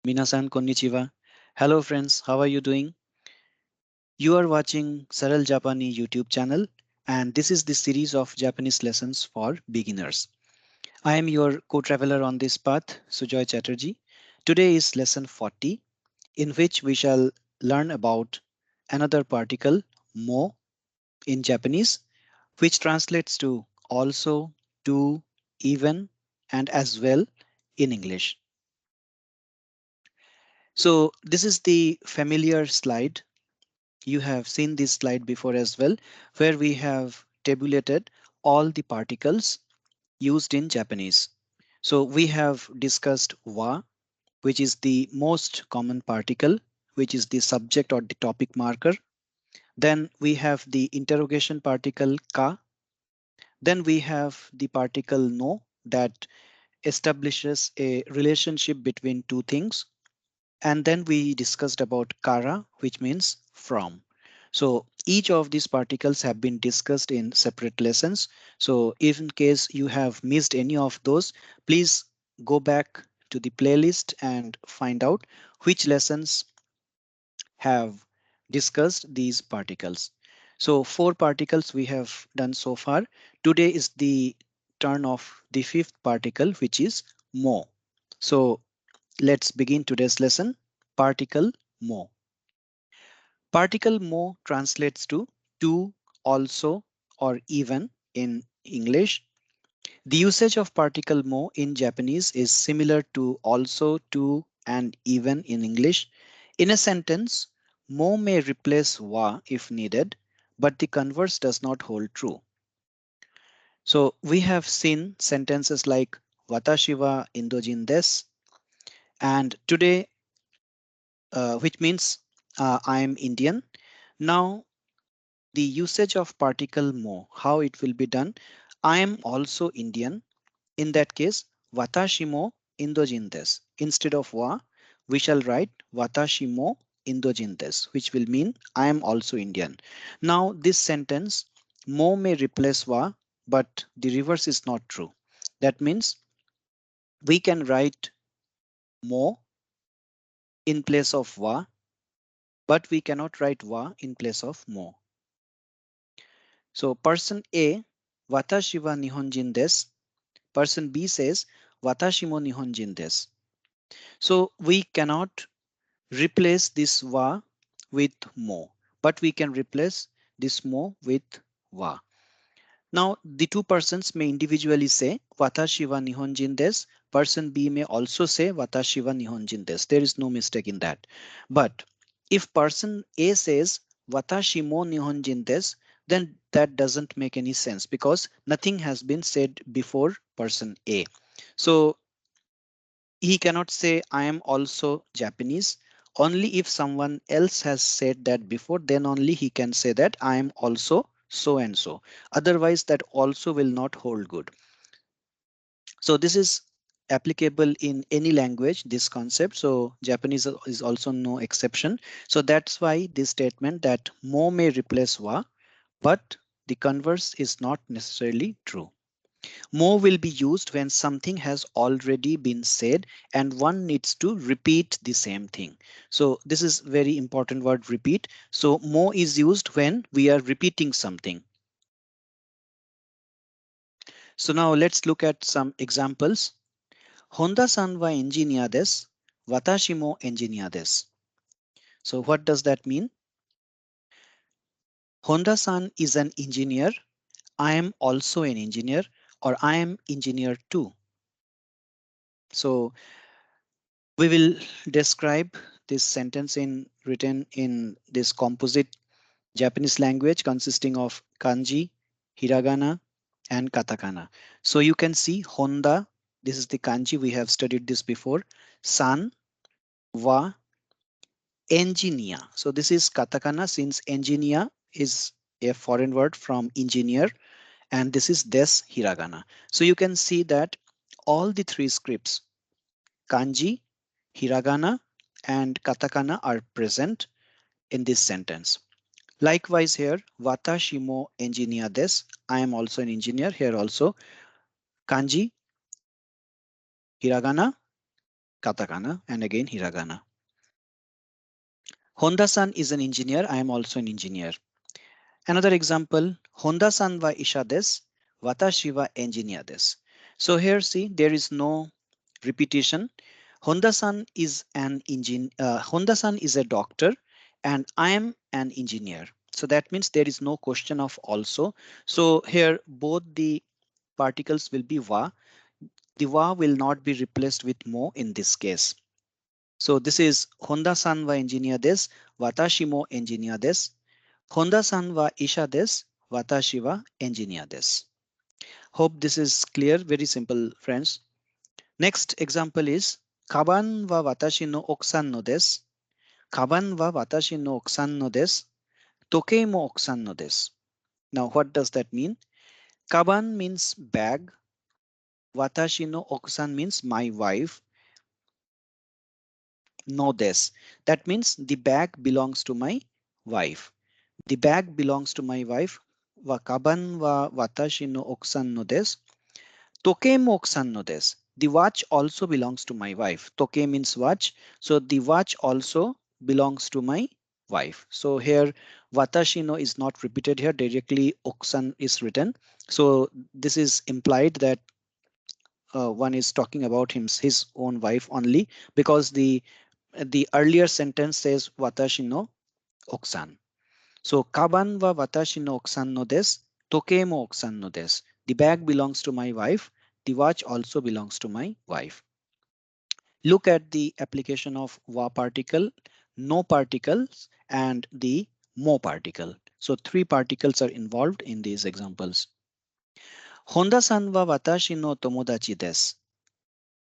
Minasan konnichiwa. Hello friends, how are you doing? You are watching Saral Japani YouTube channel and this is the series of Japanese lessons for beginners. I am your co-traveler on this path, Sujoy Chatterjee. Today is lesson 40 in which we shall learn about another particle mo in Japanese which translates to also, to, even and as well in English. So this is the familiar slide. You have seen this slide before as well, where we have tabulated all the particles used in Japanese. So we have discussed wa, which is the most common particle, which is the subject or the topic marker. Then we have the interrogation particle ka. Then we have the particle no that establishes a relationship between two things. And then we discussed about kara, which means from. So each of these particles have been discussed in separate lessons. So if in case you have missed any of those, please go back to the playlist and find out which lessons have discussed these particles. So four particles we have done so far. Today is the turn of the fifth particle, which is mo. So let's begin today's lesson. Particle mo. Particle mo translates to, also, or even in English. The usage of particle mo in Japanese is similar to also, to, and even in English. In a sentence, mo may replace wa if needed, but the converse does not hold true. So we have seen sentences like watashi wa indojin desu and today, which means I am Indian. Now the usage of particle mo, how it will be done. I am also Indian. In that case, watashi mo indojin desu. Instead of wa, we shall write watashi mo indojin desu, which will mean I am also Indian. Now this sentence, mo may replace wa, but the reverse is not true. That means we can write mo in place of wa, but we cannot write wa in place of mo. So person A, watashi wa nihonjin desu. Person B says, watashi mo nihonjin desu. So we cannot replace this wa with mo, but we can replace this mo with wa. Now the two persons may individually say watashi wa nihonjin desu. Person B may also say watashi wa nihonjin desu. There is no mistake in that. But if person A says watashi mo nihonjin desu, then that doesn't make any sense because nothing has been said before person A. So he cannot say I am also Japanese. Only if someone else has said that before, then only he can say that I am also so and so. Otherwise, that also will not hold good. So this is applicable in any language, this concept. So Japanese is also no exception. So that's why this statement that mo may replace wa, but the converse is not necessarily true. More will be used when something has already been said and one needs to repeat the same thing. So this is very important word repeat. So more is used when we are repeating something. So now let's look at some examples. Honda-san wa engineer desu. Watashi mo engineer desu. So what does that mean? Honda-san is an engineer. I am also an engineer or I am engineer too. So we will describe this sentence in written in this composite Japanese language consisting of kanji, hiragana, and katakana. So you can see Honda. This is the kanji. We have studied this before. San wa engineer. So this is katakana since engineer is a foreign word from engineer and this is des hiragana. So you can see that all the three scripts kanji, hiragana, and katakana are present in this sentence. Likewise here, watashi mo engineer desu. I am also an engineer. Here also kanji, hiragana, katakana, and again hiragana. Honda-san is an engineer. I am also an engineer. Another example, Honda-san wa isha desu, watashi wa engineer desu. So here see, there is no repetition. Honda-san is an Honda-san is a doctor, and I am an engineer. So that means there is no question of also. So here both the particles will be wa. The wa will not be replaced with mo in this case. So this is Honda-san wa engineer desu, watashi mo engineer desu. Honda-san wa isha desu, watashi wa engineer desu. Hope this is clear. Very simple, friends. Next example is Kaban wa watashi no okusan no desu. Kaban wa watashi no okusan no desu. Tokei mo okusan no desu. Now, what does that mean? Kaban means bag. Watashi no okusan means my wife. No desu. That means the bag belongs to my wife. The bag belongs to my wife. Wa kaban wa watashi no okusan no desu. Toke mo okusan no desu. The watch also belongs to my wife. Toke means watch. So the watch also belongs to my wife. So here watashi no is not repeated here. Directly okusan is written. So this is implied that one is talking about his own wife only, because the earlier sentence says watashi no okusan. So kaban wa watashi no okusan no desu. Toke mo okusan no desu. The bag belongs to my wife. The watch also belongs to my wife. Look at the application of wa particle, no particles, and the mo particle. So three particles are involved in these examples. Honda-san wa watashi no tomodachi desu.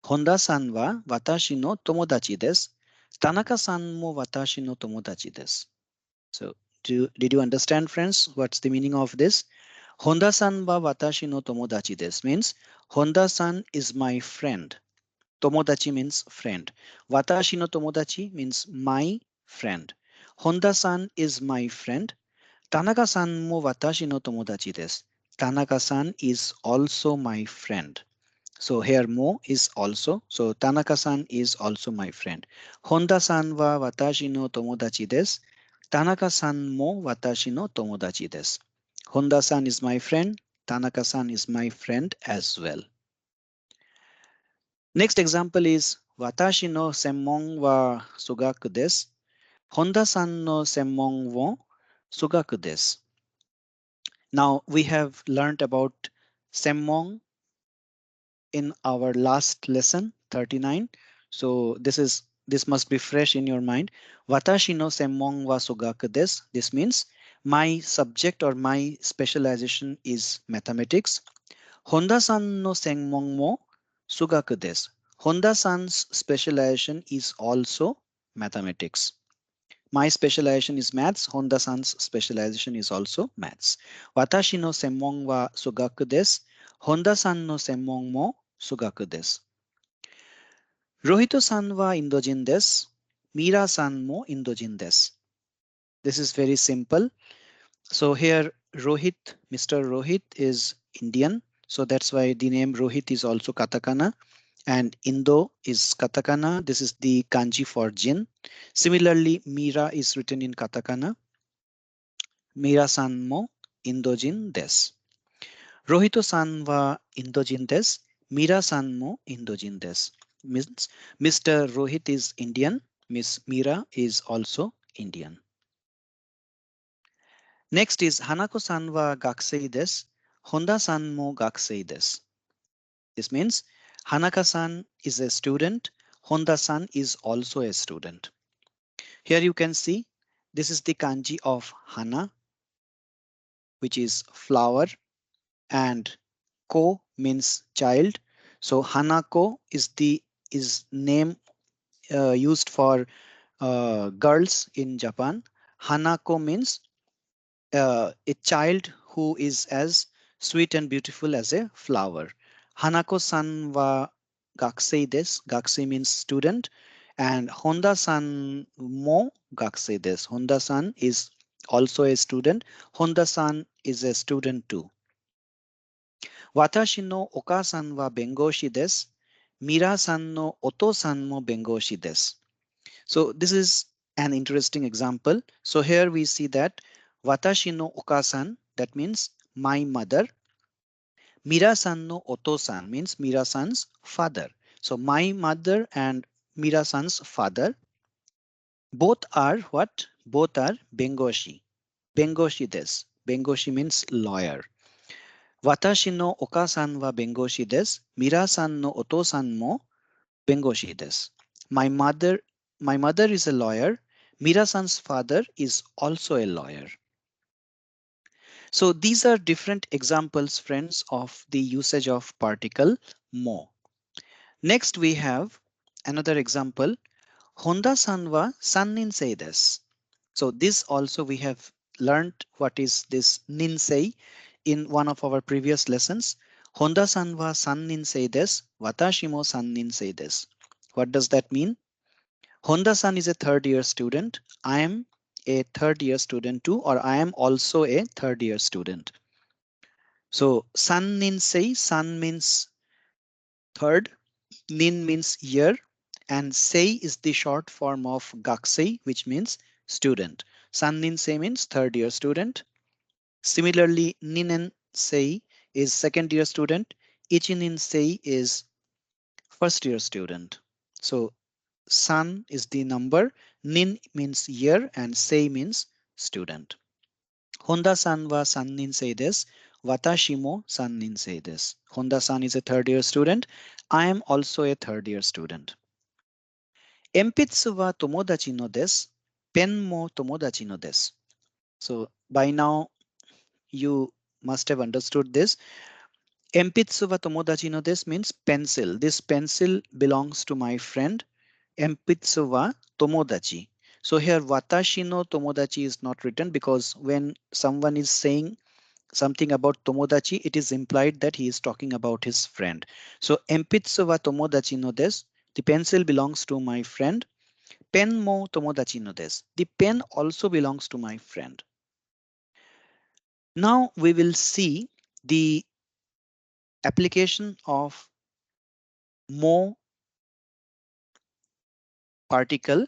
Honda-san wa watashi no tomodachi desu. Tanaka-san mo watashi no tomodachi desu. So did you understand, friends? What's the meaning of this? Honda-san wa watashi no tomodachi desu means Honda-san is my friend. Tomodachi means friend. Watashi no tomodachi means my friend. Honda-san is my friend. Tanaka-san mo watashi no tomodachi desu. Tanaka-san is also my friend. So here mo is also. So Tanaka-san is also my friend. Honda-san wa watashi no tomodachi desu. Tanaka-san mo watashi no tomodachi desu. Honda-san is my friend. Tanaka-san is my friend as well. Next example is watashi no senmon wa sugaku desu. Honda-san no senmon wo sugaku desu. Now we have learned about senmon in our last lesson 39. So this must be fresh in your mind. Watashi no senmon wa sugaku desu. This means my subject or my specialization is mathematics. Honda-san no senmon mo sugaku desu. Honda-san's specialization is also mathematics. My specialization is maths. Honda-san's specialization is also maths. Watashi no senmon wa sugaku desu. Honda-san no senmon mo sugaku desu. Rohito-san wa Indojin desu. Mira-san mo Indojin desu. This is very simple. So here Rohit, Mr. Rohit is Indian. So that's why the name Rohit is also katakana. And Indo is katakana. This is the kanji for Jin. Similarly, Mira is written in katakana. Mira-san mo Indojin desu. Rohito-san wa Indojin desu. Mira-san mo Indojin desu. Means Mr. Rohit is Indian. Miss Mira is also Indian. Next is Hanako-san wa gakusei desu. Honda-san mo gakusei desu. This means Hanaka-san is a student. Honda-san is also a student. Here you can see this is the kanji of Hana, which is flower, and ko means child. So Hanako is name used for girls in Japan. Hanako means a child who is as sweet and beautiful as a flower. Hanako-san wa gakusei desu. Gakusei means student. And Honda-san mo gakusei desu. Honda-san is also a student. Honda-san is a student too. Watashi no oka-san wa bengoshi desu. Mira-san no oto-san mo bengoshi desu. So this is an interesting example. So here we see that watashi no okasan, that means my mother. Mira-san no oto-san means Mira-san's father. So my mother and Mira-san's father, both are what? Both are bengoshi. Bengoshi desu. Bengoshi means lawyer. Watashi no okasan wa bengoshi desu. Mira-san no oto-san mo bengoshi desu. My mother, my mother is a lawyer. Mira-san's father is also a lawyer. So these are different examples, friends, of the usage of particle mo. Next, we have another example. Honda-san wa sannin sei desu. So this also we have learned what is this ninsei in one of our previous lessons. Honda-san wa sannin sei desu. Watashi mo sannin sei desu. What does that mean? Honda-san is a third year student. I am a third year student too, or I am also a third year student. So san nin sei, san means third, nin means year, and sei is the short form of gakusei, which means student. San nin sei means third year student. Similarly, nin sei is second year student. Ichi nin sei is first year student. So san is the number, nin means year, and sei means student. Honda-san wa sannin sei desu. Watashi mo sannin sei desu. Honda-san is a third year student. I am also a third year student. Empitsu wa tomodachi no desu. Pen mo tomodachi no desu. So by now you must have understood this. Empitsu wa tomodachi no desu means pencil. This pencil belongs to my friend. Empitsu wa tomodachi. So here watashi no tomodachi is not written because when someone is saying something about tomodachi, it is implied that he is talking about his friend. So empitsu wa tomodachi no desu. The pencil belongs to my friend. Pen mo tomodachi no desu. The pen also belongs to my friend. Now we will see the application of mo particle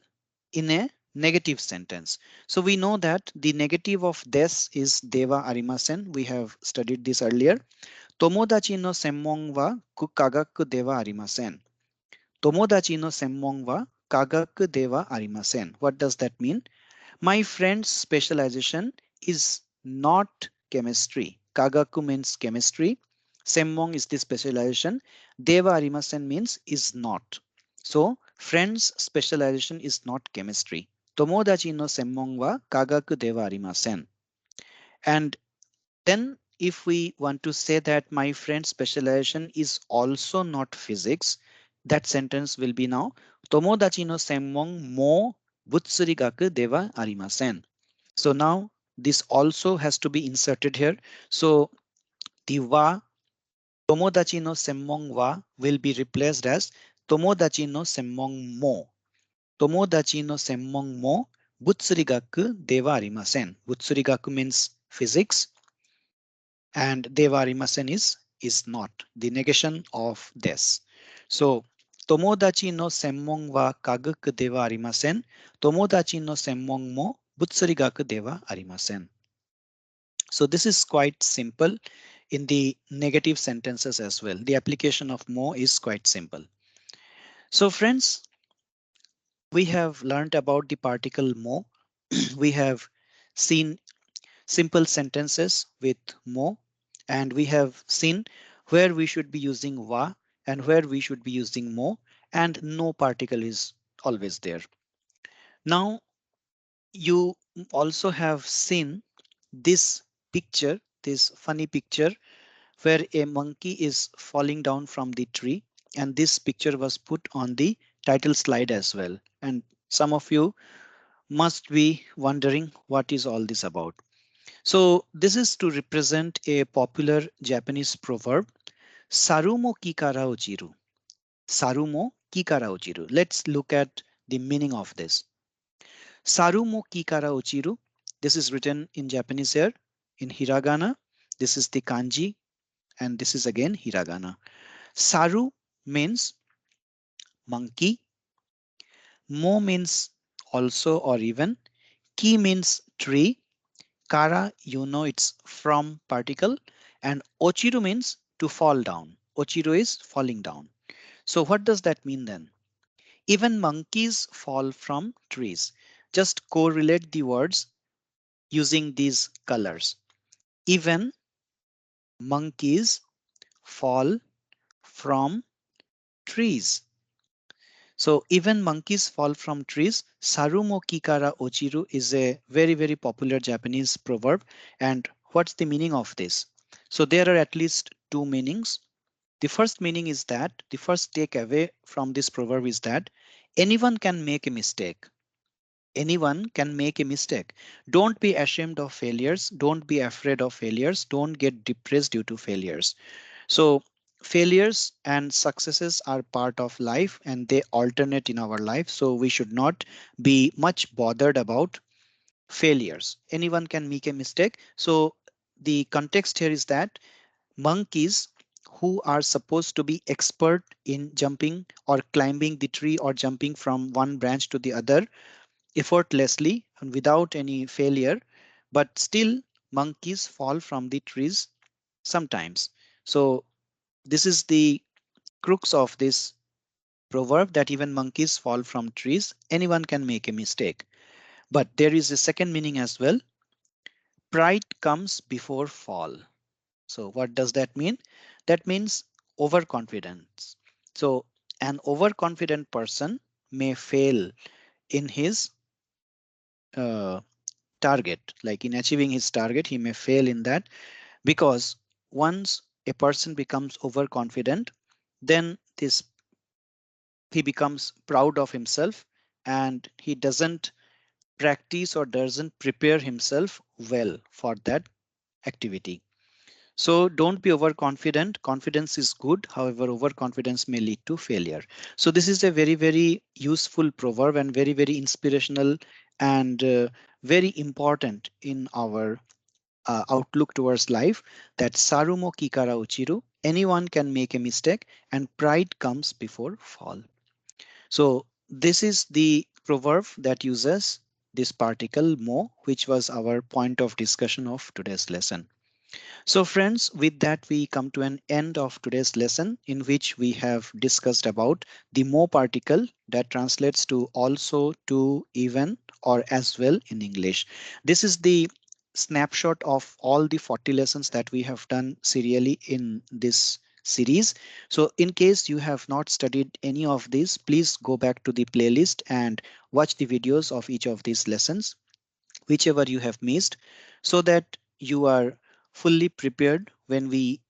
in a negative sentence. So we know that the negative of des is deva arimasen. We have studied this earlier. Tomodachi no senmon wa kagaku deva arimasen. Tomodachi no senmon wa kagaku deva arimasen. What does that mean? My friend's specialization is not chemistry. Kagaku means chemistry. Senmon is the specialization. Deva arimasen means is not. So friend's specialization is not chemistry. Tomodachi no senmon wa kagaku deva arimasen. And then if we want to say that my friend's specialization is also not physics, that sentence will be now Tomodachi no senmon mo butsurigaku deva arimasen. So now this also has to be inserted here. So the wa Tomodachi no senmon wa will be replaced as Tomodachi no senmon mo. Tomodachi no senmon mo butsurigaku deva arimasen. Butsurigaku means physics and deva arimasen is not the negation of this. So Tomodachi no senmon wa kagaku deva arimasen. Tomodachi no senmon mo butsurigaku deva arimasen. So this is quite simple in the negative sentences as well. The application of mo is quite simple. So friends, we have learned about the particle mo. We have seen simple sentences with mo, and we have seen where we should be using wa and where we should be using mo, and no particle is always there. Now you also have seen this picture, this funny picture where a monkey is falling down from the tree, and this picture was put on the title slide as well. And some of you must be wondering what is all this about. So this is to represent a popular Japanese proverb, saru mo kikara ochiru. Saru mo kikara ochiru. Let's look at the meaning of this. Saru mo kikara ochiru. This is written in Japanese here in hiragana. This is the kanji, and this is again hiragana. Saru means monkey. Mo means also or even. Ki means tree. Kara, you know it's from particle. And ochiru means to fall down. Ochiru is falling down. So what does that mean then? Even monkeys fall from trees. Just correlate the words using these colors. Even monkeys fall from trees. So even monkeys fall from trees. Sarumo kikara ochiru is a very, very popular Japanese proverb. And what's the meaning of this? So there are at least two meanings. The first meaning is that the first takeaway from this proverb is that anyone can make a mistake. Anyone can make a mistake. Don't be ashamed of failures. Don't be afraid of failures. Don't get depressed due to failures. So failures and successes are part of life and they alternate in our life. So we should not be much bothered about failures. Anyone can make a mistake. So the context here is that monkeys who are supposed to be expert in jumping or climbing the tree or jumping from one branch to the other effortlessly and without any failure, but still monkeys fall from the trees sometimes. So this is the crux of this proverb that even monkeys fall from trees. Anyone can make a mistake. But there is a second meaning as well. Pride comes before fall. So what does that mean? That means overconfidence. So an overconfident person may fail in his uh, target, like in achieving his target, he may fail in that because once a person becomes overconfident, then this he becomes proud of himself and he doesn't practice or doesn't prepare himself well for that activity. So don't be overconfident. Confidence is good. However, overconfidence may lead to failure. So this is a very, very useful proverb and very, very inspirational and very important in our outlook towards life that sarumo kikara uchiru. Anyone can make a mistake and pride comes before fall. So this is the proverb that uses this particle mo, which was our point of discussion of today's lesson. So friends, with that we come to an end of today's lesson in which we have discussed about the mo particle that translates to also, to, even, or as well in English. This is the snapshot of all the 40 lessons that we have done serially in this series. So in case you have not studied any of these, please go back to the playlist and watch the videos of each of these lessons whichever you have missed, so that you are fully prepared when we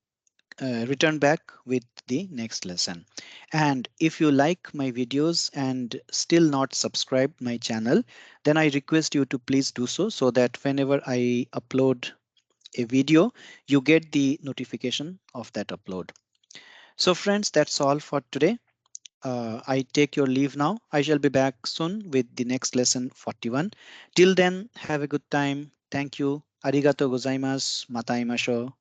return back with the next lesson. And if you like my videos and still not subscribed my channel, then I request you to please do so, so that whenever I upload a video, you get the notification of that upload. So friends, that's all for today. I take your leave now. I shall be back soon with the next lesson 41. Till then, have a good time. Thank you. Arigato gozaimasu. Matai masho.